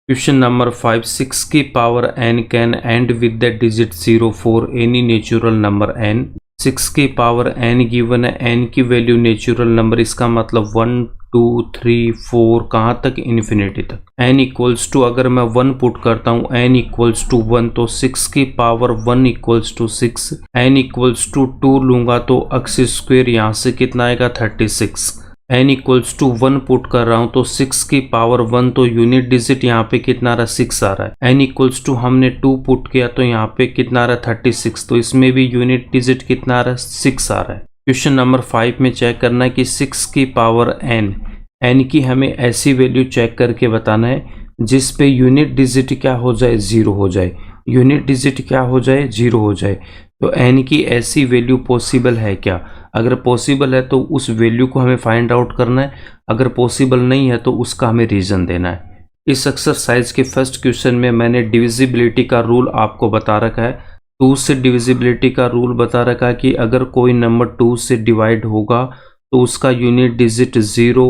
Question number 5, 6 की power n can and with the digit 0 for any natural number n। 6 की power n given है, n की value natural number, इसका मतलब 1 2 3 4 कहाँ तक, इन्फिनिटी तक। n इक्वल्स टू, अगर मैं 1 पुट करता हूँ n इक्वल्स टू 1, तो 6 की पावर 1 equals to 6। n equals to 2 लूंगा तो x स्क्वेयर यहाँ से कितना आएगा 36। n इक्वल्स टू 1 पुट कर रहा हूँ तो 6 की पावर 1, तो यूनिट डिजिट यहाँ पे कितना आ रहा है 6 आ रहा है। n इक्वल्स टू हमने 2 पुट किया तो यहाँ पे कितना आ रहा है 36, तो इसमें भी यूनिट डिजिट कितना आ रहा है 6 आ रहा है। क्वेश्चन नंबर 5 में चेक करना है कि 6 की पावर n की हमें ऐसी वैल्यू चेक करके बताना है जिस पे यूनिट डिजिट क्या हो जाए 0 हो जाए, यूनिट डिजिट क्या हो जाए 0 हो जाए। तो n की ऐसी वैल्यू पॉसिबल है क्या? अगर पॉसिबल है तो उस वैल्यू को हमें फाइंड आउट करना है, अगर पॉसिबल नहीं है तो उसका हमें रीज़न देना है। इस एक्सरसाइज के फर्स्ट क्वेश्चन में मैंने डिविजिबिलिटी का रूल आपको बता रखा है। 2 से डिविजिबिलिटी का रूल बता रखा है कि अगर कोई नंबर 2 से डिवाइड होगा तो उसका यूनिट डिजिट 0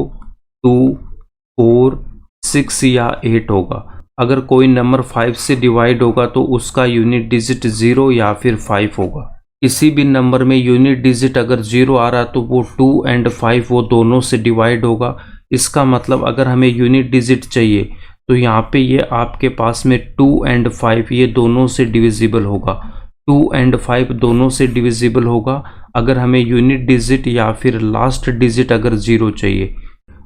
2 4 6 या 8 होगा। अगर कोई नंबर 5 से डिवाइड होगा तो उसका यूनिट डिजिट 0 या फिर 5 होगा। किसी भी नंबर में यूनिट डिजिट अगर 0 आ रहा तो वो 2 एंड 5 वो दोनों से डिवाइड होगा। इसका मतलब अगर हमें यूनिट डिजिट चाहिए तो यहाँ पे ये आपके पास में 2 एंड 5 ये दोनों से डिविजिबल होगा, 2 एंड 5 दोनों से डिविजिबल होगा अगर हमें यूनिट डिजिट या फिर लास्ट डिजिट अगर 0 चाहिए।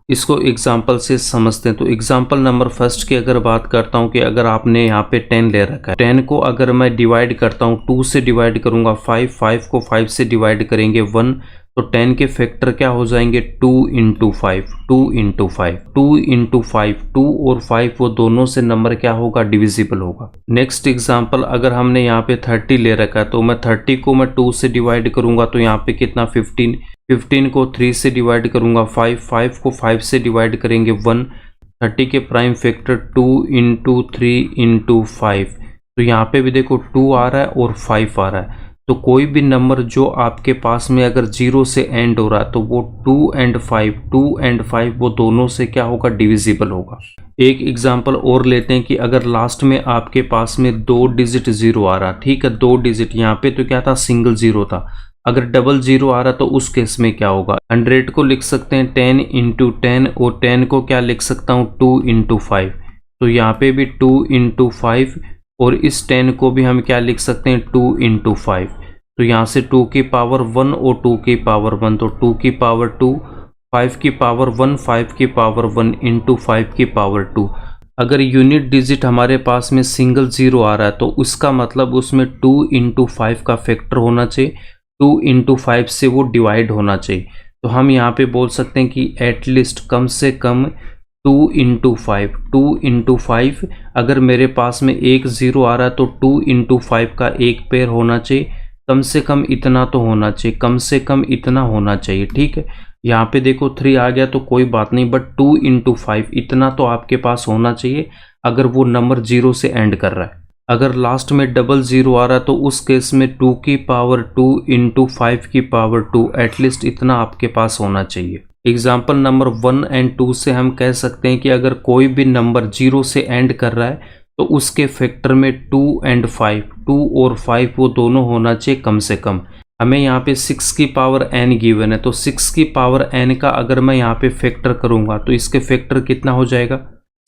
इसको एग्जाम्पल से समझते हैं। तो एग्जाम्पल नंबर फर्स्ट की अगर बात करता हूँ कि अगर आपने यहाँ पे 10 ले रखा है, 10 को अगर मैं डिवाइड करता हूँ 2 से डिवाइड करूँगा 5 को 5 से डिवाइड करेंगे 1, तो 10 के फैक्टर क्या हो जाएंगे 2 इंटू 5, 2 इंटू 5, 2 इंटू 5, 2 और 5 वो दोनों से नंबर क्या होगा डिविजिबल होगा। नेक्स्ट एग्जाम्पल, अगर हमने यहाँ पे 30 ले रखा है तो मैं 30 को मैं 2 से डिवाइड करूँगा तो यहाँ पे कितना 15, 15 को 3 से डिवाइड करूँगा 5 को 5 से डिवाइड करेंगे 1, 30 के प्राइम फैक्टर 2 इंटू 3 इंटू 5, तो यहाँ पे भी देखो 2 आ रहा है और 5 आ रहा है। तो कोई भी नंबर जो आपके पास में अगर 0 से एंड हो रहा है तो वो 2 एंड 5 वो दोनों से क्या होगा डिविजिबल होगा। एक एग्जांपल और लेते हैं कि अगर लास्ट में आपके पास में 2 डिजिट 0 आ रहा, ठीक है 2 डिजिट, यहाँ पे तो क्या था सिंगल 0 था, अगर डबल 0 आ रहा तो उस केस में क्या होगा। 100 को लिख सकते हैं 10 इंटू 10 और 10 को क्या लिख सकता हूँ 2 इंटू 5, तो यहाँ पे भी 2 इंटू 5 और इस 10 को भी हम क्या लिख सकते हैं 2 इंटू 5, तो यहाँ से 2 की पावर 1 और 2 की पावर 1, तो 2 की पावर 2, 5 की पावर 1, 5 की पावर 1 इंटू 5 की पावर 2। अगर यूनिट डिजिट हमारे पास में सिंगल 0 आ रहा है तो उसका मतलब उसमें 2 इंटू 5 का फैक्टर होना चाहिए, 2 इंटू 5 से वो डिवाइड होना चाहिए। तो हम यहाँ पे बोल सकते हैं कि एटलीस्ट कम से कम 2 इंटू 5, 2 इंटू 5, अगर मेरे पास में एक 0 आ रहा है तो 2 इंटू 5 का एक पेयर होना चाहिए, कम से कम इतना तो होना चाहिए, कम से कम इतना होना चाहिए, ठीक है। यहाँ पे देखो 3 आ गया तो कोई बात नहीं, बट 2 इंटू 5 इतना तो आपके पास होना चाहिए अगर वो नंबर 0 से एंड कर रहा है। अगर लास्ट में डबल 0 आ रहा है तो उस केस में 2 की पावर 2 इंटू 5 की पावर 2, एटलीस्ट इतना आपके पास होना चाहिए। एग्जाम्पल नंबर 1 एंड 2 से हम कह सकते हैं कि अगर कोई भी नंबर 0 से एंड कर रहा है तो उसके फैक्टर में 2 एंड 5, 2 और 5 वो दोनों होना चाहिए कम से कम। हमें यहाँ पे 6 की पावर n गिवन है, तो 6 की पावर n का अगर मैं यहाँ पे फैक्टर करूँगा तो इसके फैक्टर कितना हो जाएगा,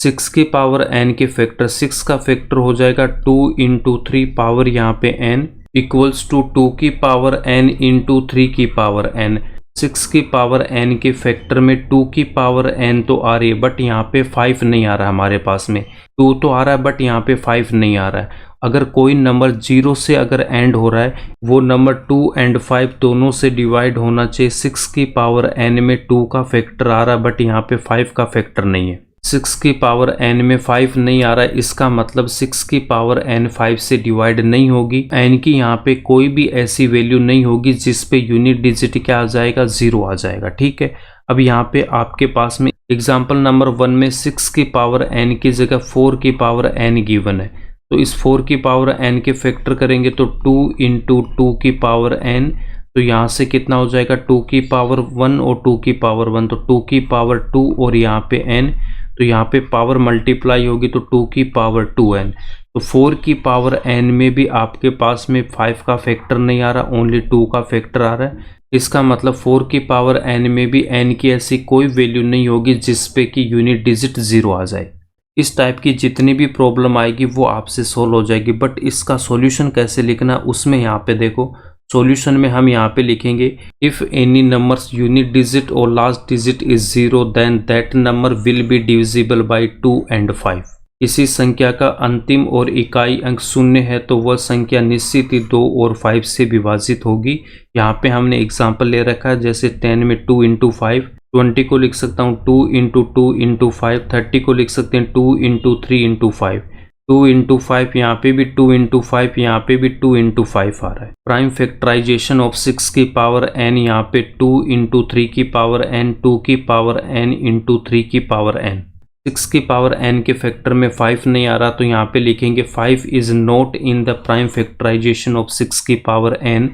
6 की पावर n के फैक्टर, 6 का फैक्टर हो जाएगा 2 इंटू 3 पावर यहाँ पे n इक्वल्स टू 2 की पावर n इंटू 3 की पावर n। 6 की पावर n के फैक्टर में 2 की पावर n तो आ रही है, बट यहाँ पे 5 नहीं आ रहा हमारे पास में, 2 तो आ रहा है बट यहाँ पे 5 नहीं आ रहा है। अगर कोई नंबर 0 से अगर एंड हो रहा है वो नंबर 2 एंड 5 दोनों से डिवाइड होना चाहिए। 6 की पावर n में 2 का फैक्टर आ रहा है बट यहाँ पे 5 का फैक्टर नहीं है। 6 की पावर n में 5 नहीं आ रहा है, इसका मतलब 6 की पावर n 5 से डिवाइड नहीं होगी। n की यहाँ पे कोई भी ऐसी वैल्यू नहीं होगी जिस पे यूनिट डिजिट क्या आ जाएगा 0 आ जाएगा, ठीक है। अब यहाँ पे आपके पास में एग्जाम्पल नंबर 1 में 6 की पावर n की जगह 4 की पावर n गिवन है, तो इस 4 की पावर n के फैक्टर करेंगे तो 2 इंटू 2 की पावर n, तो यहाँ से कितना हो जाएगा 2 की पावर 1 और 2 की पावर 1, तो 2 की पावर 2 और यहाँ पे n, तो यहाँ पे पावर मल्टीप्लाई होगी तो 2 की पावर 2n। तो 4 की पावर n में भी आपके पास में 5 का फैक्टर नहीं आ रहा, ओनली 2 का फैक्टर आ रहा है। इसका मतलब 4 की पावर n में भी n की ऐसी कोई वैल्यू नहीं होगी जिस पे कि यूनिट डिजिट 0 आ जाए। इस टाइप की जितनी भी प्रॉब्लम आएगी वो आपसे सोल्व हो जाएगी। बट इसका सॉल्यूशन कैसे लिखना, उसमें यहाँ पे देखो सॉल्यूशन में हम यहाँ पे लिखेंगे if any numbers unit digit और last digit is 0 then that number will be divisible by 2 and 5। किसी संख्या का अंतिम और इकाई अंक 0 है तो वह संख्या निश्चित ही 2 और 5 से विभाजित होगी। यहाँ पे हमने एग्जाम्पल ले रखा है, जैसे 10 में 2 इंटू 5, 20 को लिख सकता हूँ 2 इंटू 2 इंटू 5, 30 को लिख सकते हैं 2 इंटू 3 इंटू 5, 2 इंटू 5 यहाँ पे भी 2 इंटू 5, यहाँ पे भी 2 इंटू 5 आ रहा है। प्राइम फैक्टराइजेशन ऑफ 6 की पावर n, यहाँ पे 2 इंटू 3 की पावर n, 2 की पावर n इंटू 3 की पावर n। 6 की पावर n के फैक्टर में 5 नहीं आ रहा तो यहाँ पे लिखेंगे 5 is not in the prime factorization of 6 की पावर n,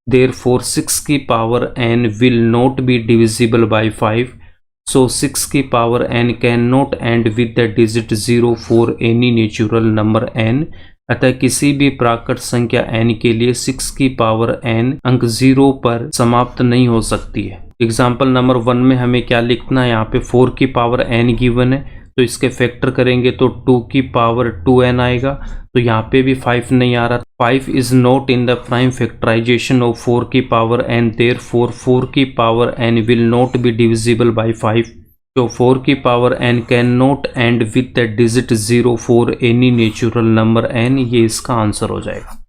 therefore 6 की power n will not be divisible by 5, so 6 की power n cannot end with the digit 0 for any natural number n। अतः किसी भी प्राकृत संख्या n के लिए 6 की पावर n अंक 0 पर समाप्त नहीं हो सकती है। एग्जाम्पल नंबर 1 में हमें क्या लिखना है, यहाँ पे 4 की पावर n गिवन है तो इसके फैक्टर करेंगे तो 2 की पावर 2n आएगा। तो यहाँ पे भी 5 नहीं आ रहा, 5 is not in the prime factorization of 4 की पावर n, therefore 4 की power n will not be divisible by 5। तो 4 की power n can not and with the digit 0 for any natural number n, ये इसका आंसर हो जाएगा।